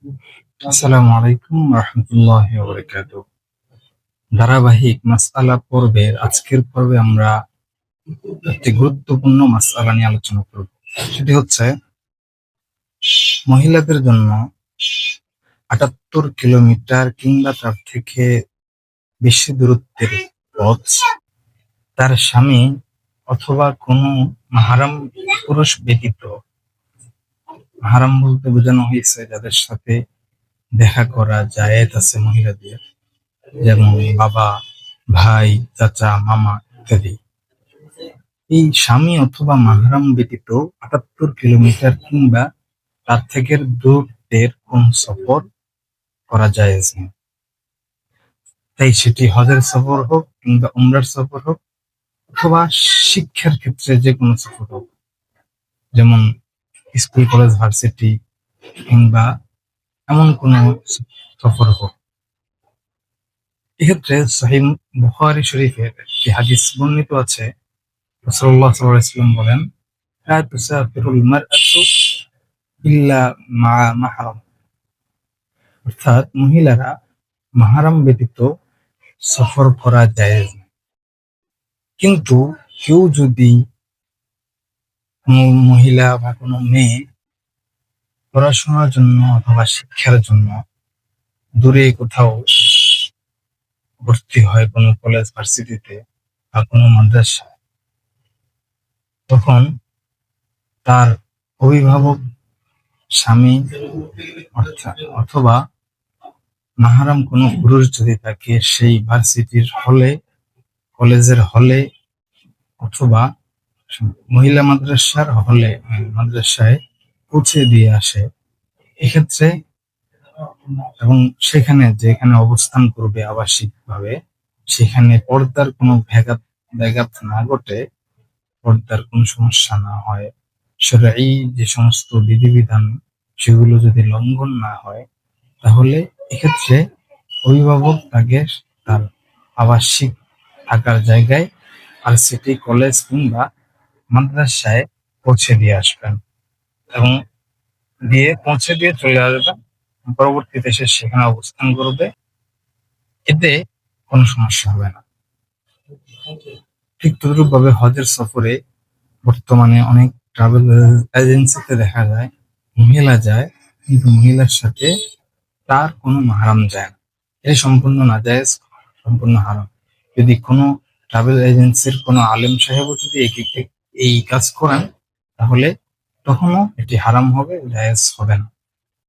আসসালামু আলাইকুম রহমতুল্লাহি ওয়া বারাকাতুহু। ধারাবাহিক মাসআলা পর্বের আজকের পর্বে আমরা একটি গুরুত্বপূর্ণ মাসআলা নিয়ে আলোচনা করব। সেটি হচ্ছে মহিলাদের জন্য ৭৮ কিলোমিটার কিংবা তার থেকে বেশি দূরত্বের পথ তার স্বামী অথবা কোনো মাহরাম পুরুষ ব্যতীত, মাহরাম বলতে বোঝানো হয়েছে যাদের সাথে দেখা করা জায়েজ আছে মহিলাদের, যেমন বাবা, ভাই, চাচা, মামা ইত্যাদি। এই স্বামী অথবা মাহরাম ব্যতীত ৭৮ কিলোমিটার কিংবা তার থেকে দূরত্বের কোন সফর করা জায়েজ নেই। তাই সেটি হজের সফর হোক কিংবা উমরার সফর হোক অথবা শিক্ষার ক্ষেত্রে যে কোনো সফর হোক, যেমন স্কুল, কলেজ, ভার্সিটি কিংবা এমন কোনো সফর হোক। এক্ষেত্রে সহিহ বুখারী শরীফের একটি হাদিস বর্ণিত আছে। রাসূলুল্লাহ সাল্লাল্লাহু আলাইহি ওয়াসাল্লাম বলেন, লা তুসাফিরুল মারআতু ইল্লা মা মাহরাম, অর্থাৎ মহিলারা মাহরাম ব্যতীত সফর করা জায়েজ না। কিন্তু কেউ যদি কোনো মহিলা বা কোনো মেয়ে পড়াশোনার জন্য অথবা শিক্ষার জন্য দূরে কোথাও ভর্তি হয়, কোনো কলেজ, ভার্সিটিতে বা কোনো মাদ্রাসায়, তখন তার অভিভাবক, স্বামী অথবা মাহরাম কোনো পুরুষ যদি থাকে, সেই ভার্সিটির হলে, কলেজের হলে অথবা মহিলা মাদ্রাসার হলে, মাদ্রাসায় পৌঁছে দিয়ে আসে। এক্ষেত্রে এবং সেখানে যেখানে অবস্থান করবে আবাসিকভাবে, সেখানে পর্দার কোনো ব্যাঘাত না ঘটে, পর্দার কোনো সমস্যা না হয়, শরঈ যে সমস্ত বিধিবিধান সেগুলো যদি লঙ্ঘন না হয়, তাহলে এক্ষেত্রে অভিভাবক তাকে তার আবাসিক থাকার জায়গায় ভার্সিটি, কলেজ কিংবা মাদ্রাসায় পৌঁছে দিয়ে আসবেন এবং পৌঁছে দিয়ে চলে আসবেন। পরবর্তীতে সে সেখানে অবস্থান করবে, এতে কোনো সমস্যা হবে না। ঠিক তদ্রুপ ভাবে হজের সফরে বর্তমানে অনেক ট্রাভেল এজেন্সিতে দেখা যায় মহিলা যায়, কিন্তু মহিলার সাথে তার কোনো মাহরাম যায় না। এটা সম্পূর্ণ নাজায়েজ, সম্পূর্ণ হারাম। যদি কোনো ট্রাভেল এজেন্সির কোনো আলেম সাহেবও যদি এই কাজ করেন, তাহলে তখনও এটি হারাম হবে, জায়েজ হবে না।